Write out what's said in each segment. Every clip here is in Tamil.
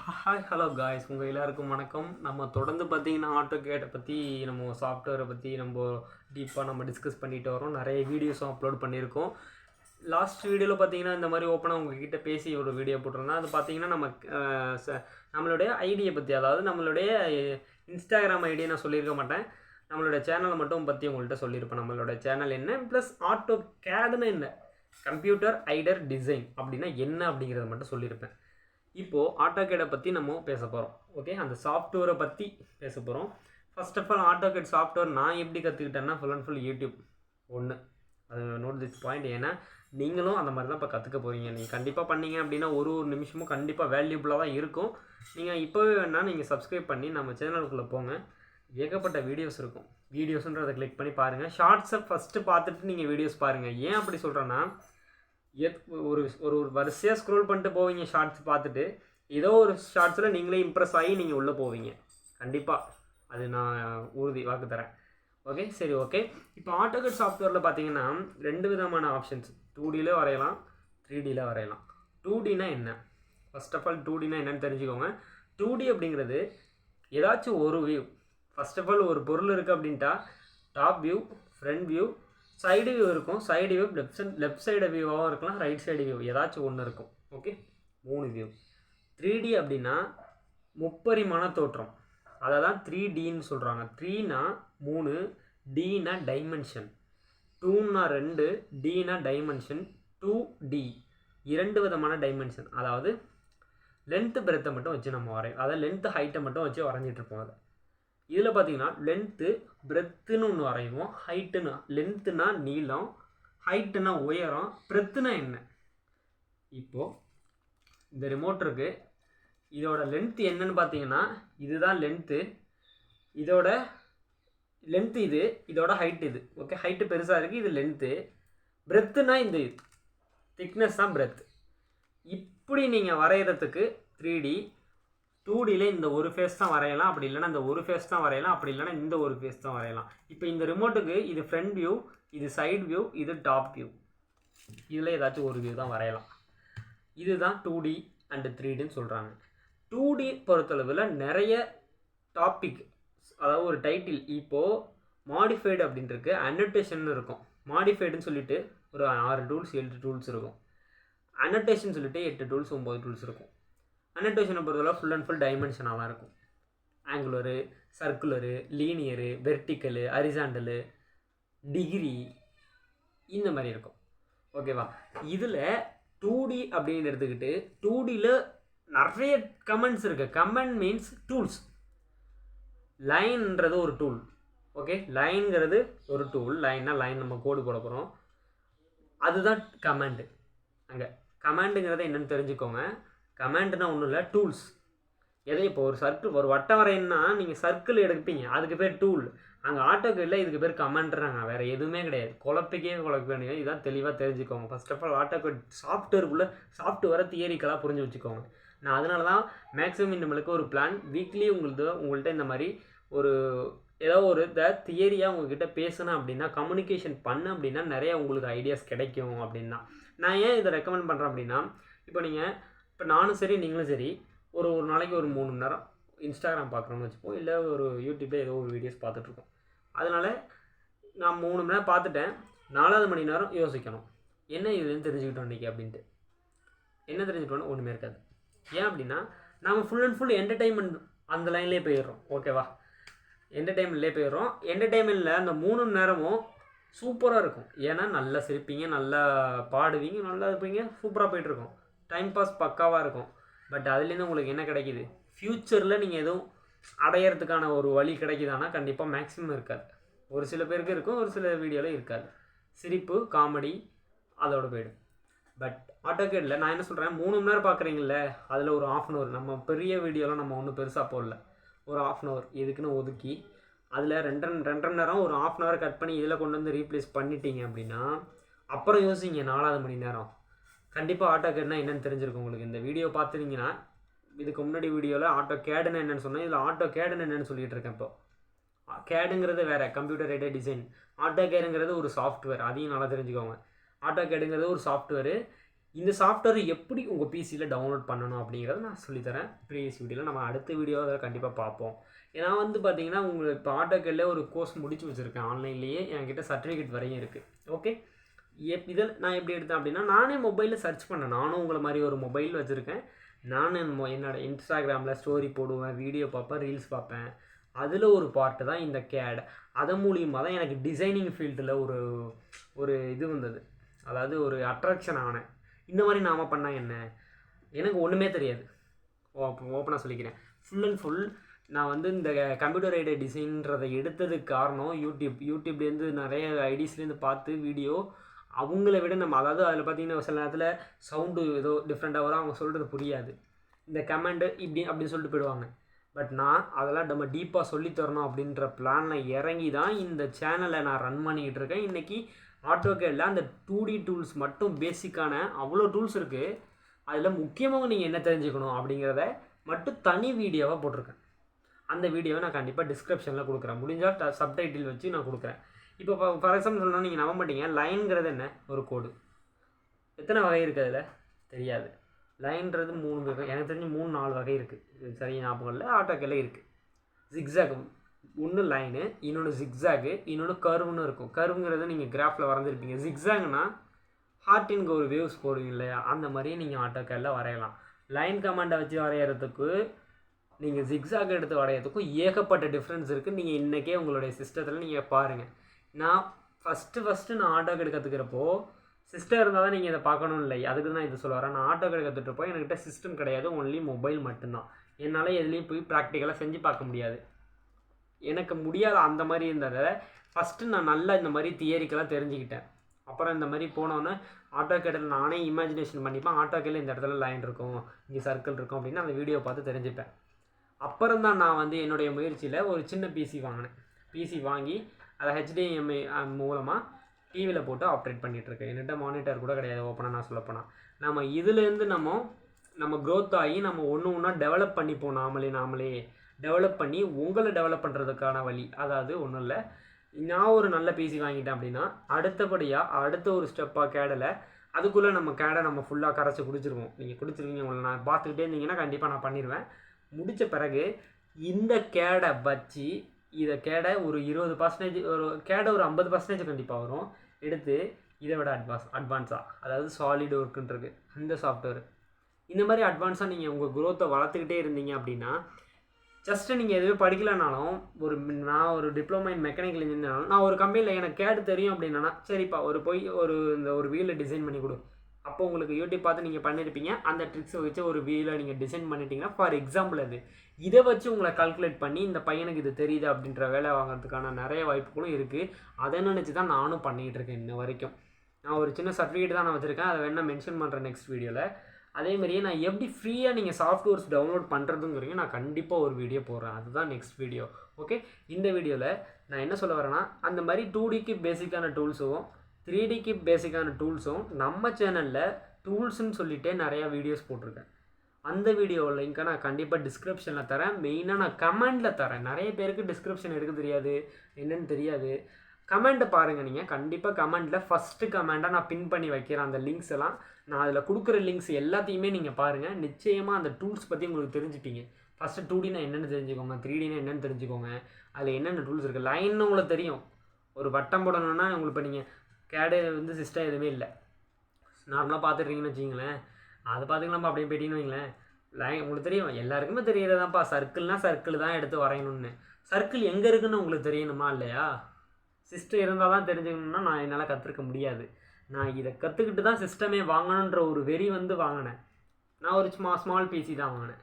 ஹாய் ஹலோ காய்ஸ், உங்கள் எல்லாருக்கும் வணக்கம். நம்ம தொடர்ந்து பார்த்தீங்கன்னா ஆட்டோகேடை பற்றி நம்ம சாஃப்ட்வேரை பற்றி நம்ம டீப்பாக நம்ம டிஸ்கஸ் பண்ணிட்டு வரோம். நிறைய வீடியோஸும் அப்லோட் பண்ணியிருக்கோம். லாஸ்ட் வீடியோவில் பார்த்தீங்கன்னா இந்த மாதிரி ஓப்பனாக உங்ககிட்ட பேசி ஒரு வீடியோ போட்டிருந்தேன். அது பார்த்தீங்கன்னா நம்மளுடைய ஐடியை பற்றி, அதாவது நம்மளுடைய இன்ஸ்டாகிராம் ஐடியை நான் சொல்லியிருக்க மாட்டேன். நம்மளோட சேனலை மட்டும் பற்றி உங்கள்கிட்ட சொல்லியிருப்பேன். நம்மளோட சேனல் என்ன, ப்ளஸ் ஆட்டோகேடுன்னு என்ன, கம்ப்யூட்டர் ஐடர் டிசைன் அப்படின்னா என்ன அப்படிங்கிறத மட்டும் சொல்லியிருப்பேன். இப்போது ஆட்டோகேடை பற்றி நம்ம பேச போகிறோம். ஓகே, அந்த சாஃப்ட்வேரை பற்றி பேச போகிறோம். First of all AutoCAD software நான் எப்படி கற்றுக்கிட்டேன்னா ஃபுல் அண்ட் ஃபுல் யூடியூப் ஒன்று. அது நோட் திஸ் பாயிண்ட். ஏன்னா நீங்களும் அந்த மாதிரி தான் இப்போ கற்றுக்க போகிறீங்க. நீங்கள் கண்டிப்பாக பண்ணீங்க அப்படின்னா ஒரு நிமிஷமும் கண்டிப்பாக வேல்யூபுளாக தான் இருக்கும். நீங்கள் இப்போவே வேணால் நீங்கள் சப்ஸ்கிரைப் பண்ணி நம்ம சேனலுக்குள்ளே போங்க. ஏகப்பட்ட வீடியோஸ் இருக்கும். வீடியோஸுன்றதை கிளிக் பண்ணி பாருங்கள். ஷார்ட்ஸை ஃபஸ்ட்டு பார்த்துட்டு நீங்கள் வீடியோஸ் பாருங்கள். ஏன் அப்படி சொல்கிறேன்னா, ஒரு ஒரு வரிசையாக ஸ்க்ரோல் பண்ணிட்டு போவீங்க ஷார்ட்ஸ் பார்த்துட்டு. ஏதோ ஒரு ஷார்ட்ஸில் நீங்களே இம்ப்ரெஸ் ஆகி நீங்கள் உள்ளே போவீங்க. கண்டிப்பாக அது நான் உறுதி வாக்கு தரேன். ஓகே, சரி, ஓகே. இப்போ ஆட்டோகேட் சாஃப்ட்வேரில் பார்த்தீங்கன்னா 2 விதமான ஆப்ஷன்ஸ். 2Dயில் வரையலாம், 3Dயில் வரையலாம். 2Dனா என்ன? ஃபர்ஸ்ட் ஆஃப் ஆல் 2Dனா என்னன்னு தெரிஞ்சுக்கோங்க. 2D அப்படிங்கிறது ஏதாச்சும் ஒரு வியூ. ஃபர்ஸ்ட் ஆஃப் ஆல் ஒரு பொருள் இருக்குது அப்படின்ட்டா top view, front view, side view இருக்கும். சைடு வியூ லெஃப்ட் சைடு வியூவாகவும் இருக்கலாம், ரைட் சைடு வியூ ஏதாச்சும் ஒன்று இருக்கும். Okay, 3 view. 3D அப்படின்னா முப்பரிமாண தோற்றம். அதை தான் 3Dன்னு சொல்கிறாங்க. 3னா 3, Dனா டைமென்ஷன், 2னா 2, Dனா டைமென்ஷன். 2D 2 விதமான டைமென்ஷன். அதாவது லென்த்து பிரெத்தை மட்டும் வச்சு நம்ம வரையும், அதாவது லென்த்து ஹைட்டை மட்டும் வச்சு வரைஞ்சிட்ருப்போம். அதை இதில் பார்த்தீங்கன்னா லென்த்து பிரெத்துன்னு ஒன்று வரைவோம். ஹைட்டுனா, லென்த்துனா நீளம், ஹைட்டுனா உயரம், பிரெத்துனா என்ன. இப்போது இந்த ரிமோட் இருக்குது. இதோட லென்த்து என்னன்னு பார்த்தீங்கன்னா இதுதான் லென்த்து. இதோட லென்த்து இது, இதோட ஹைட் இது. ஓகே, ஹைட்டு பெருசாக இருக்குது, இது லென்த்து. பிரெத்துனா இந்த இது திக்னஸ் தான் பிரெத். இப்படி நீங்கள் வரைகிறதுக்கு 3D. 2Dயில் இந்த ஒரு ஃபேஸ் தான் வரையலாம், அப்படி இல்லைனா இந்த ஒரு ஃபேஸ் தான் வரையலாம், அப்படி இல்லைனா இந்த ஒரு ஃபேஸ் தான் வரையலாம். இப்போ இந்த ரிமோட்டுக்கு இது ஃப்ரண்ட் வியூ, இது சைடு வியூ, இது டாப் வியூ. இதில் ஏதாச்சும் ஒரு வியூ தான் வரையலாம். இதுதான் 2D அண்டு 3Dன்னு சொல்கிறாங்க. 2D பொறுத்தளவில் நிறைய டாபிக், அதாவது ஒரு டைட்டில். இப்போது மாடிஃபைடு அப்படின்ட்டு அனோட்டேஷன் இருக்கும். மாடிஃபைடுன்னு சொல்லிட்டு ஒரு 6 டூல்ஸ் 7 டூல்ஸ் இருக்கும். அனோட்டேஷன் சொல்லிட்டு 8 டூல்ஸ் 9 டூல்ஸ் இருக்கும். அனோட்டேஷனை பொறுத்தவரை ஃபுல் அண்ட் ஃபுல் டைமென்ஷனாக தான் இருக்கும். ஆங்குலரு, சர்க்குலரு, லீனியரு, வெர்டிக்கலு, ஹரிசாண்டலு, டிகிரி, இந்த மாதிரி இருக்கும். ஓகேவா? இதில் 2D அப்படின்னு எடுத்துக்கிட்டு 2Dயில் நிறைய கமெண்ட்ஸ் இருக்குது. Comment means tools. லைன்ன்றது ஒரு டூல். ஓகே, லைன்ங்கிறது ஒரு டூல். லைன்னா லைன் நம்ம கோடு போட போகிறோம், அதுதான் கமெண்டு. அங்கே கமெண்டுங்கிறத என்னென்னு தெரிஞ்சுக்கோங்க. கமெண்ட்னா ஒன்றும் இல்லை, டூல்ஸ். எதை இப்போ ஒரு சர்க்கிள், ஒரு வட்டம் வரையணுன்னா நீங்கள் சர்க்கிள் எடுப்பீங்க, அதுக்கு பேர் டூல். அங்கே ஆட்டோகேடில் இதுக்கு பேர் கமெண்ட்றாங்க, வேறு எதுவுமே கிடையாது. குழப்ப வேண்டியது. இதான் தெளிவாக தெரிஞ்சுக்கோங்க. ஃபர்ஸ்ட் ஆஃப் ஆல் ஆட்டோகேட் சாஃப்ட்வேரை தியரிக்கலாக புரிஞ்சு வச்சுக்கோங்க. நான் அதனால தான் மேக்ஸிமம் நம்மளுக்கு ஒரு பிளான் வீக்லி உங்கள்கிட்ட இந்த மாதிரி ஒரு ஏதோ ஒரு தியரியாக உங்கள்கிட்ட பேசணும் அப்படின்னா, கம்யூனிகேஷன் பண்ண அப்படின்னா நிறையா உங்களுக்கு ஐடியாஸ் கிடைக்கும் அப்படின்னா. நான் ஏன் இதை ரெக்கமெண்ட் பண்ணுறேன் அப்படின்னா, இப்போ நானும் சரி நீங்களும் சரி ஒரு நாளைக்கு ஒரு 3 மணி நேரம் இன்ஸ்டாகிராம் பார்க்குறோன்னு வச்சுப்போம், இல்லை ஒரு யூடியூப்பில் ஏதோ ஒரு வீடியோஸ் பார்த்துட்ருக்கோம். அதனால் நான் 3 மணி நேரம் பார்த்துட்டேன், 4வது மணி நேரம் யோசிக்கணும், என்ன இதுன்னு தெரிஞ்சுக்கிட்டோம் இன்றைக்கி அப்படின்ட்டு. என்ன தெரிஞ்சுக்கிட்டோன்னு ஒன்றுமே இருக்காது. ஏன் அப்படின்னா நம்ம ஃபுல் அண்ட் ஃபுல் என்டர்டெயின்மெண்ட் அந்த லைன்லேயே போயிடுறோம். ஓகேவா? என்டர்டெயின்மெண்ட்லேயே போயிடுறோம். என்டர்டெயின்மெண்ட்டில் அந்த 3 மணி நேரமும் சூப்பராக இருக்கும். ஏன்னா நல்லா சிரிப்பீங்க, நல்லா பாடுவீங்க, நல்லா இருப்பீங்க, சூப்பராக போய்ட்டுருக்கோம். டைம் பாஸ் பக்காவாக இருக்கும். பட் அதுலேருந்து உங்களுக்கு என்ன கிடைக்கிது? ஃப்யூச்சரில் நீங்கள் எதுவும் அடையிறதுக்கான ஒரு வழி கிடைக்குதானா? கண்டிப்பாக மேக்ஸிமம் இருக்காது. ஒரு சில பேருக்கு இருக்கும், ஒரு சில வீடியோவில் இருக்காது. சிரிப்பு, காமெடி அதோடு போய்டும். பட் ஆட்டோகேடில் நான் என்ன சொல்கிறேன், 3 மணி நேரம் பார்க்குறீங்கள, அதில் ஒரு 1/2 hour நம்ம பெரிய வீடியோலாம் நம்ம ஒன்றும் பெருசாக போடல, ஒரு 1/2 hour இதுக்குன்னு ஒதுக்கி அதில் 2.5 மணி நேரம் ஒரு 1/2 hour கட் பண்ணி இதில் கொண்டு வந்து ரீப்ளேஸ் பண்ணிட்டீங்க அப்படின்னா, அப்புறம் யோசிங்க 4வது மணி நேரம். கண்டிப்பாக ஆட்டோகேட்னா என்னென்னு தெரிஞ்சிருக்கும் உங்களுக்கு. இந்த வீடியோ பார்த்துட்டிங்கன்னா, இதுக்கு முன்னாடி வீடியோவில் ஆட்டோகேடுன்னு என்னென்னு சொன்னேன், இதில் ஆட்டோகேடுன்னு என்னென்னு சொல்லிகிட்டு இருக்கேன். இப்போ கேடுங்கிறது வேறு, கம்ப்யூட்டர் ஐடர் டிசைன். ஆட்டோகேடுங்கிறது ஒரு சாஃப்ட்வேர், அதையும் நல்லா தெரிஞ்சுக்கோங்க. ஆட்டோகேடுங்கிறது ஒரு சாஃப்ட்வேரு. இந்த சாஃப்ட்வேர் எப்படி உங்கள் பிசியில் டவுன்லோட் பண்ணணும் அப்படிங்கிறத நான் சொல்லித்தரேன் ப்ரீவியஸ் வீடியோவில். நம்ம அடுத்த வீடியோவில் கண்டிப்பாக பார்ப்போம். ஏன்னா வந்து பார்த்தீங்கன்னா உங்களுக்கு இப்போ AutoCADல ஒரு கோர்ஸ் முடிச்சு வச்சுருக்கேன் ஆன்லைன்லேயே, என்கிட்ட சர்டிஃபிகேட் வரையும் இருக்குது. ஓகே, இதில் நான் எப்படி எடுத்தேன் அப்படின்னா, நானே மொபைலில் சர்ச் பண்ணேன். நானும் உங்களை மாதிரி ஒரு மொபைல் வச்சுருக்கேன். நானும் என்னோடய இன்ஸ்டாகிராமில் ஸ்டோரி போடுவேன், வீடியோ பார்ப்பேன், ரீல்ஸ் பார்ப்பேன். அதில் ஒரு பார்ட்டு தான் இந்த CAD. அதன் மூலியமாக தான் எனக்கு டிசைனிங் ஃபீல்டில் ஒரு இது வந்தது, அதாவது ஒரு அட்ராக்ஷன் ஆனேன். இந்த மாதிரி நாம் பண்ணால் என்ன, எனக்கு ஒன்றுமே தெரியாது. ஓப்பனாக சொல்லிக்கிறேன். ஃபுல் அண்ட் ஃபுல் நான் வந்து இந்த கம்ப்யூட்டர் எய்டட் டிசைன்றதை எடுத்ததுக்கு காரணம் யூடியூப்லேருந்து நிறைய ஐடிஸ்லேருந்து பார்த்து வீடியோ. அவங்கள விட நம்ம, அதாவது அதில் பார்த்திங்கன்னா சில நேரத்தில் சவுண்டு ஏதோ டிஃப்ரெண்ட்டாக வரும், அவங்க சொல்கிறது புரியாது. இந்த கமெண்டு அப்படின்னு சொல்லிட்டு போயிடுவாங்க. பட் நான் அதெல்லாம் நம்ம டீப்பாக சொல்லித்தரணும் அப்படின்ற பிளானில் இறங்கி தான் இந்த சேனலை நான் ரன் பண்ணிக்கிட்டு இருக்கேன். இன்றைக்கி AutoCADல அந்த 2D டூல்ஸ் மட்டும் பேசிக்கான அவ்வளோ டூல்ஸ் இருக்குது. அதில் முக்கியமாக நீங்கள் என்ன தெரிஞ்சுக்கணும் அப்படிங்கிறத மட்டும் தனி வீடியோவாக போட்டிருக்கேன். அந்த வீடியோவை நான் கண்டிப்பாக டிஸ்கிரிப்ஷனில் கொடுக்குறேன். முடிஞ்சால் சப்டைட்டில் வச்சு நான் கொடுக்குறேன். இப்போ ஃபார் எக்ஸாம்பிள் சொல்லணும்னா நீங்கள் நம்ப மாட்டீங்க, லைன்கிறது என்ன, ஒரு கோடு. எத்தனை வகை இருக்குது அதில் தெரியாது. லைன்றது 3 வகை, எனக்கு தெரிஞ்சு 3-4 வகை இருக்குது, சரியா ஞாபகம் இல்லை. AutoCADல இருக்குது. ஜிக்ஸாக் ஒன்று லைனு, இன்னொன்று ஜிக்ஸாகு, இன்னொன்று கர்வ்னு இருக்கும். கர்வுங்கிறத நீங்கள் கிராஃபில் வரைஞ்சிருப்பீங்க. ஜிக்ஸாக்னா ஹார்ட்டின்க்கு ஒரு வேவ்ஸ் போடுவீங்க இல்லையா, அந்த மாதிரியே நீங்கள் AutoCADல வரையலாம். லைன் கமாண்டை வச்சு வரைகிறதுக்கு நீங்கள் ஜிக்ஸாக் எடுத்து வரைகிறதுக்கும் ஏகப்பட்ட டிஃப்ரென்ஸ் இருக்குது. நீங்கள் இன்றைக்கே உங்களுடைய சிஸ்டத்தில் நீங்கள் பாருங்கள். நான் ஃபஸ்ட்டு நான் AutoCAD கற்றுக்கிறப்போ சிஸ்டம் இருந்தால் தான் நீங்கள் இதை பார்க்கணும் இல்லை, அதுக்கு தான் இது சொல்ல வரேன். நான் AutoCAD கற்றுட்டுருப்போம், என்கிட்ட சிஸ்டம் கிடையாது, ஒன்லி மொபைல் மட்டும்தான். என்னால் எதுலேயும் போய் ப்ராக்டிக்கலாக செஞ்சு பார்க்க முடியாது, எனக்கு முடியாத அந்த மாதிரி இருந்ததை ஃபஸ்ட்டு நான் நல்லா இந்த மாதிரி தியரிக்கெல்லாம் தெரிஞ்சுக்கிட்டேன். அப்புறம் இந்த மாதிரி போனோன்னே AutoCADல நானே இமேஜினேஷன் பண்ணிப்பேன். AutoCADல இந்த இடத்துல லைன் இருக்கும், இங்கே சர்க்கிள் இருக்கும் அப்படின்னு அந்த வீடியோ பார்த்து தெரிஞ்சுப்பேன். அப்புறம் தான் நான் வந்து என்னுடைய முயற்சியில் ஒரு சின்ன பிசி வாங்கினேன். பிசி வாங்கி அதை HDMI மூலமாக டிவியில் போட்டு ஆப்ரேட் பண்ணிகிட்ருக்கேன். என்கிட்ட மானிட்டர் கூட கிடையாது, ஓப்பனாக நான் சொல்லப்போனால். நம்ம இதுலேருந்து நம்ம க்ரோத் ஆகி நம்ம ஒன்றா டெவலப் பண்ணிப்போம். நாமளே டெவலப் பண்ணி உங்களை டெவலப் பண்ணுறதுக்கான வழி. அதாவது ஒன்றும் இல்லை, நான் ஒரு நல்ல பிசி வாங்கிட்டேன் அப்படின்னா அடுத்தபடியாக அடுத்த ஒரு ஸ்டெப்பாக CADல அதுக்குள்ளே நம்ம CADை நம்ம ஃபுல்லாக கரைச்சி குடிச்சிருவோம். நீங்கள் குடிச்சிருக்கீங்க, உங்களை நான் பார்த்துக்கிட்டே இருந்தீங்கன்னா கண்டிப்பாக நான் பண்ணிடுவேன். முடித்த பிறகு இந்த CADை வச்சு இதை CADை ஒரு 20%, ஒரு CADை ஒரு 50% கண்டிப்பாக வரும். எடுத்து இதை விட அட்வான்ஸாக, அதாவது சாலிட் ஒர்க்குன்றது அந்த சாஃப்ட்வேர், இந்த மாதிரி அட்வான்ஸாக நீங்கள் உங்கள் க்ரோத்தை வளர்த்துக்கிட்டே இருந்தீங்க அப்படின்னா, ஜஸ்ட்டு நீங்கள் எதுவுமே படிக்கலைனாலும், நான் ஒரு டிப்ளமோ இன் மெக்கானிக்கல் இன்ஜினியர்னாலும், நான் ஒரு கம்பெனியில் எனக்கு CAD தெரியும் அப்படின்னா, சரிப்பா ஒரு வீலை டிசைன் பண்ணி கொடு. அப்போ உங்களுக்கு யூடியூப் பார்த்து நீங்கள் பண்ணியிருப்பீங்க, அந்த ட்ரிக்ஸை வச்சு ஒரு வீலை நீங்கள் டிசைன் பண்ணிட்டீங்கன்னா, ஃபார் எக்ஸாம்பிள் அது இதை வச்சு உங்களை கால்குலேட் பண்ணி இந்த பையனுக்கு இது தெரியுது அப்படின்ற வேலை வாங்குறதுக்கான நிறைய வாய்ப்புகளும் இருக்குது. அதை நினச்சி தான் நானும் பண்ணிகிட்டு இருக்கேன் இன்ன வரைக்கும். நான் ஒரு சின்ன சர்டிஃபிகேட் தான் நான் வச்சுருக்கேன், அதை வேணால் மென்ஷன் பண்ணுறேன் நெக்ஸ்ட் வீடியோவில். அதேமாதிரியே நான் எப்படி ஃப்ரீயாக நீங்கள் சாஃப்ட்வேர்ஸ் டவுன்லோட் பண்ணுறதுங்கிறீங்க நான் கண்டிப்பாக ஒரு வீடியோ போடுறேன், அதுதான் நெக்ஸ்ட் வீடியோ. ஓகே, இந்த வீடியோவில் நான் என்ன சொல்ல வரேன்னா, அந்த மாதிரி 2Dக்கு பேசிக்கான டூல்ஸும் 3Dக்கு பேசிக்கான டூல்ஸும் நம்ம சேனலில் டூல்ஸ்ன்னு சொல்லிகிட்டே நிறையா வீடியோஸ் போட்டிருக்கேன். அந்த வீடியோ லிங்க்கை நான் கண்டிப்பாக டிஸ்கிரிப்ஷனில் தரேன். மெயினாக நான் கமெண்டில் தரேன். நிறைய பேருக்கு டிஸ்கிரிப்ஷன் எடுக்க தெரியாது, என்னென்னு தெரியாது. கமெண்ட்டை பாருங்கள், நீங்கள் கண்டிப்பாக கமெண்டில் ஃபஸ்ட்டு கமெண்ட்டாக நான் பின் பண்ணி வைக்கிறேன். அந்த லிங்க்ஸ் எல்லாம் நான் அதில் கொடுக்குற லிங்க்ஸ் எல்லாத்தையுமே நீங்கள் பாருங்கள். நிச்சயமாக அந்த டூல்ஸ் பற்றி உங்களுக்கு தெரிஞ்சுப்பீங்க. ஃபஸ்ட்டு 2Dனா என்னென்னு தெரிஞ்சுக்கோங்க, 3Dனா என்னென்னு தெரிஞ்சுக்கோங்க, அதில் என்னென்ன டூல்ஸ் இருக்குது. லைன்னு உங்களுக்கு தெரியும், ஒரு வட்டம் போடணுன்னா உங்களுக்கு இப்போ நீங்கள் CAD வந்து சிஸ்டம் எதுவுமே இல்லை, நார்மலாக பார்த்துட்ருக்கீங்கன்னு வச்சிங்களேன், அதை பார்த்துக்கலாம்ப்பா அப்படியே போயிட்டீங்கன்னு வைங்களேன். லைன் உங்களுக்கு தெரியும், எல்லாருக்குமே தெரியறதாப்பா, சர்க்கிள்னால் சர்க்கிள் தான் எடுத்து வரையணும்னு. சர்க்கிள் எங்கே இருக்குதுன்னு உங்களுக்கு தெரியணுமா இல்லையா? சிஸ்டம் இருந்தால் தான் தெரிஞ்சுக்கணுன்னா நான் என்னால் கற்றுக்க முடியாது. நான் இதை கற்றுக்கிட்டு தான் சிஸ்டமே வாங்கணுன்ற ஒரு வெறி வந்து வாங்கினேன். நான் ஒரு ஸ்மால் பிசி தான் வாங்கினேன்.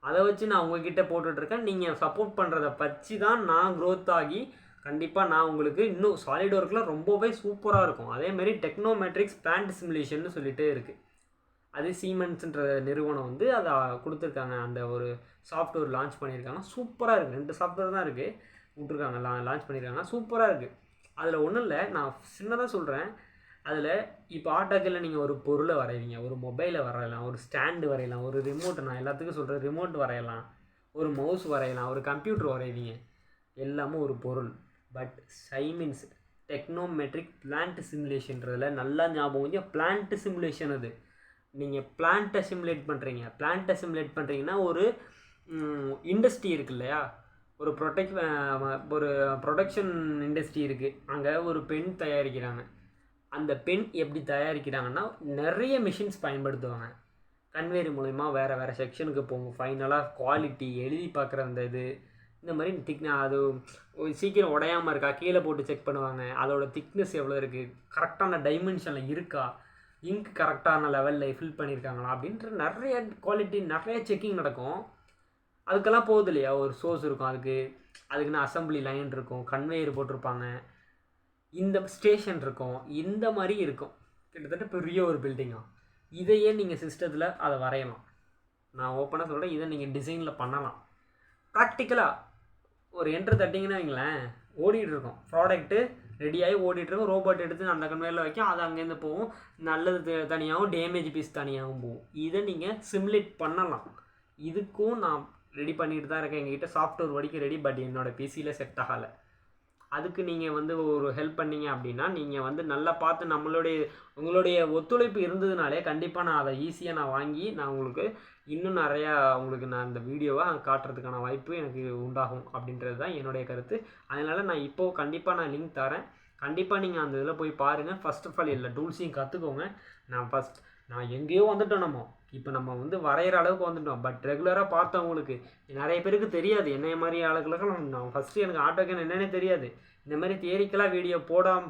அதை வச்சு நான் உங்ககிட்ட போட்டுட்ருக்கேன். நீங்கள் சப்போர்ட் பண்ணுறதை வச்சு தான் நான் க்ரோத் ஆகி கண்டிப்பாக நான் உங்களுக்கு இன்னும் சாலிட் ஒர்க்கில் ரொம்பவே சூப்பராக இருக்கும். அதேமாரி டெக்னோமெட்ரிக்ஸ் பிளான்ட் சிமுலேஷன் சொல்லிகிட்டே இருக்குது. அது சீமென்ஸ்ன்ற நிறுவனம் வந்து அதை கொடுத்துருக்காங்க, அந்த ஒரு சாஃப்ட்வேர் லான்ச் பண்ணியிருக்காங்க. சூப்பராக இருக்குது. 2 சாஃப்ட்வேர் தான் இருக்குது, விட்ருக்காங்க, லான்ச் பண்ணியிருக்காங்க. சூப்பராக இருக்குது. அதில் ஒன்றும் இல்லை, நான் சின்னதாக சொல்கிறேன். அதில் இப்போ AutoCADல நீங்கள் ஒரு பொருளை வரைவீங்க, ஒரு மொபைலை வரையலாம், ஒரு ஸ்டாண்டு வரையலாம், ஒரு ரிமோட், நான் எல்லாத்துக்கும் சொல்கிறேன், ரிமோட் வரையலாம், ஒரு மவுஸ் வரையலாம், ஒரு கம்ப்யூட்டர் வரைவீங்க, எல்லாமே ஒரு பொருள். பட் சைமின்ஸ் டெக்னோமெட்ரிக் பிளான்ட் சிமுலேஷன்றதில் நல்லா ஞாபகம், பிளான்ட் சிமுலேஷன் அது நீங்கள் பிளான்ட்டை சிமுலேட் பண்ணுறீங்கன்னா ஒரு இண்டஸ்ட்ரி இருக்கு இல்லையா, ஒரு ப்ரொடக்ஷன் இண்டஸ்ட்ரி இருக்குது. அங்கே ஒரு பென் தயாரிக்கிறாங்க. அந்த பென் எப்படி தயாரிக்கிறாங்கன்னா நிறைய மிஷின்ஸ் பயன்படுத்துவாங்க. கன்வேயர் மூலிமா வேறு செக்ஷனுக்கு போகும். ஃபைனலாக குவாலிட்டி எழுதி பார்க்குற அந்த இந்த மாதிரி அது சீக்கிரம் உடையாமல் இருக்கா கீழே போட்டு செக் பண்ணுவாங்க. அதோட திக்னஸ் எவ்வளோ இருக்குது, கரெக்டான டைமென்ஷனில் இருக்கா, இங்க் கரெக்டான லெவலில் ஃபில் பண்ணியிருக்காங்களா அப்படின்ற நிறைய குவாலிட்டி நிறைய செக்கிங் நடக்கும். அதுக்கெல்லாம் போகுது இல்லையா, ஒரு சோர்ஸ் இருக்கும், அதுக்குன்னு அசம்பிளி லைன் இருக்கும், கன்வேயர் போட்டிருப்பாங்க, இந்த ஸ்டேஷன் இருக்கும், இந்த மாதிரி இருக்கும். கிட்டத்தட்ட பெரிய ஒரு பில்டிங்காக. இதையே நீங்கள் சிஸ்டத்தில் அதை வரையலாம். நான் ஓப்பனாக சொல்கிறேன், இதை நீங்கள் டிசைனில் பண்ணலாம். ப்ராக்டிக்கலாக ஒரு என்ட்ரு தட்டிங்கன்னா வைங்களேன், ஓடிட்டுருக்கோம், ப்ராடக்ட்டு ரெடியாகி ஓடிட்டுருக்கோம். ரோபோட் எடுத்து அந்த கன்வேயரில் வைக்கும், அது அங்கேருந்து போகும். நல்லது தனியாகவும் டேமேஜ் பீஸ் தனியாகவும் போகும். இதை நீங்கள் சிமுலேட் பண்ணலாம். இதுக்கும் நான் ரெடி பண்ணிட்டு தான் இருக்கேன். எங்ககிட்ட சாஃப்ட்வேர் வரைக்கும் ரெடி, பட் என்னோடய பிசியில் செட் ஆகலை. அதுக்கு நீங்கள் ஒரு ஹெல்ப் பண்ணீங்க அப்படின்னா, நீங்கள் நல்லா பார்த்து உங்களுடைய ஒத்துழைப்பு இருந்ததுனாலே கண்டிப்பாக நான் அதை ஈஸியாக வாங்கி நான் உங்களுக்கு இன்னும் நிறையா நான் இந்த வீடியோவை காட்டுறதுக்கான வாய்ப்பு எனக்கு உண்டாகும் அப்படின்றது தான் என்னுடைய கருத்து. அதனால் நான் இப்போது கண்டிப்பாக லிங்க் தரேன். கண்டிப்பாக நீங்கள் அந்த இதில் போய் பாருங்கள். ஃபர்ஸ்ட் ஆஃப் ஆல் எல்லா டூல்ஸையும் கற்றுக்கோங்க. நான் எங்கேயோ வந்துட்டோம். இப்போ நம்ம வரைகிற அளவுக்கு வந்துட்டோம். பட் ரெகுலராக பார்த்தவங்களுக்கு நிறைய பேருக்கு தெரியாது. என்னைய மாதிரி ஆளுகளுக்கு நான் ஃபஸ்ட்டு எனக்கு AutoCAD என்னென்னே தெரியாது. இந்த மாதிரி தியரிக்கலாக வீடியோ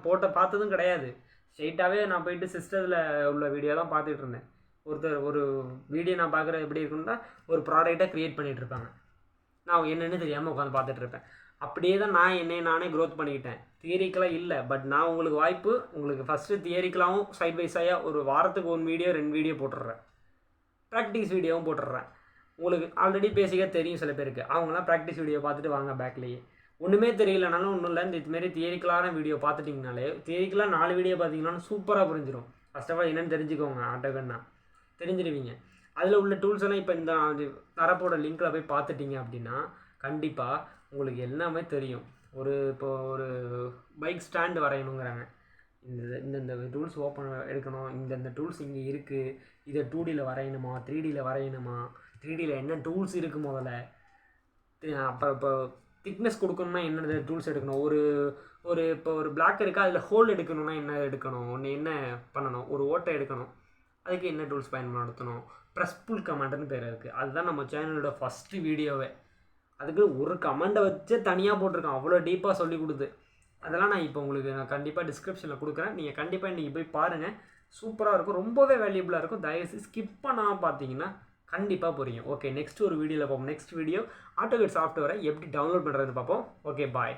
போட்ட பார்த்ததும் கிடையாது. ஸ்ட்ரெயிட்டாகவே நான் போயிட்டு சிஸ்டத்தில் உள்ள வீடியோ தான் பார்த்துட்டு இருந்தேன். ஒரு வீடியோ நான் பார்க்குறது எப்படி இருக்குன்னா, ஒரு ப்ராடக்டை க்ரியேட் பண்ணிகிட்ருப்பாங்க. நான் என்னென்னு தெரியாமல் உட்காந்து பார்த்துட்ருப்பேன். அப்படியே தான் நானே க்ரோத் பண்ணிக்கிட்டேன். தியரிக்கலாக இல்லை, பட் நான் உங்களுக்கு ஃபஸ்ட்டு தியரிக்கலாகவும் சைட் பை சைடாக ஒரு வாரத்துக்கு 1 வீடியோ 2 வீடியோ போட்டுடுறேன். ப்ராக்டிஸ் வீடியோவும் போட்டுடுறேன். உங்களுக்கு ஆல்ரெடி பேசிக்காக தெரியும் சில பேருக்கு. அவங்களாம் ப்ராக்டிஸ் வீடியோ பார்த்துட்டு வாங்க பேக்லேயே. ஒன்றுமே தெரியலனாலும் ஒன்றும் இல்லை, இதுமாரி தியரிக்கலான வீடியோ பார்த்துட்டிங்கனாலே, தியரிக்கலாக 4 வீடியோ பார்த்தீங்கன்னாலும் சூப்பராக புரிஞ்சிடும். ஃபர்ஸ்ட் ஆஃப் ஆல் என்னென்னு தெரிஞ்சுக்கோங்க. AutoCADனா தெரிஞ்சிடுவீங்க. அதில் உள்ள டூல்ஸ் எல்லாம் இப்போ இந்த தரப்போட லிங்க்கில் போய் பார்த்துட்டிங்க அப்படின்னா கண்டிப்பாக உங்களுக்கு எல்லாமே தெரியும். இப்போ ஒரு பைக் ஸ்டாண்டு வரையணுங்கிறாங்க. இந்த டூல்ஸ் எடுக்கணும், இந்த டூல்ஸ் இங்கே இருக்குது, இதை 2Dயில் வரையணுமா 3Dயில் வரையணுமா, 3Dயில் என்ன டூல்ஸ் இருக்குது முதல்ல, அப்புறம் இப்போ திக்னஸ் கொடுக்கணும்னா என்ன டூல்ஸ் எடுக்கணும், இப்போ ஒரு பிளாக் இருக்கா அதில் ஹோல் எடுக்கணும்னா என்ன எடுக்கணும், என்ன பண்ணணும், ஒரு ஓட்டை எடுக்கணும் அதுக்கு என்ன டூல்ஸ் பயன்படுத்தணும், ப்ரெஸ் புல் கமாண்டுன்னு பேர் இருக்குது. அதுதான் நம்ம சேனலோட ஃபஸ்ட்டு வீடியோவே. அதுக்கு ஒரு கமெண்டை வச்சு தனியாக போட்டிருக்கேன், அவ்வளோ டீப்பாக சொல்லி கொடுத்து. அதெல்லாம் நான் இப்போ உங்களுக்கு கண்டிப்பாக டிஸ்கிரிப்ஷனில் கொடுக்குறேன். நீங்கள் கண்டிப்பாக இன்றைக்கி போய் பாருங்கள். சூப்பராக இருக்கும், ரொம்பவே வேல்யூபிளாக இருக்கும். தயவுசெய்து ஸ்கிப் பண்ணாமல் பார்த்தீங்கன்னா கண்டிப்பாக புரியும். ஓகே, நெக்ஸ்ட் ஒரு வீடியோவில் பார்ப்போம். நெக்ஸ்ட் வீடியோ AutoCAD சாஃப்ட்வேரை எப்படி டவுன்லோட் பண்ணுறதுன்னு பார்ப்போம். ஓகே, பாய்.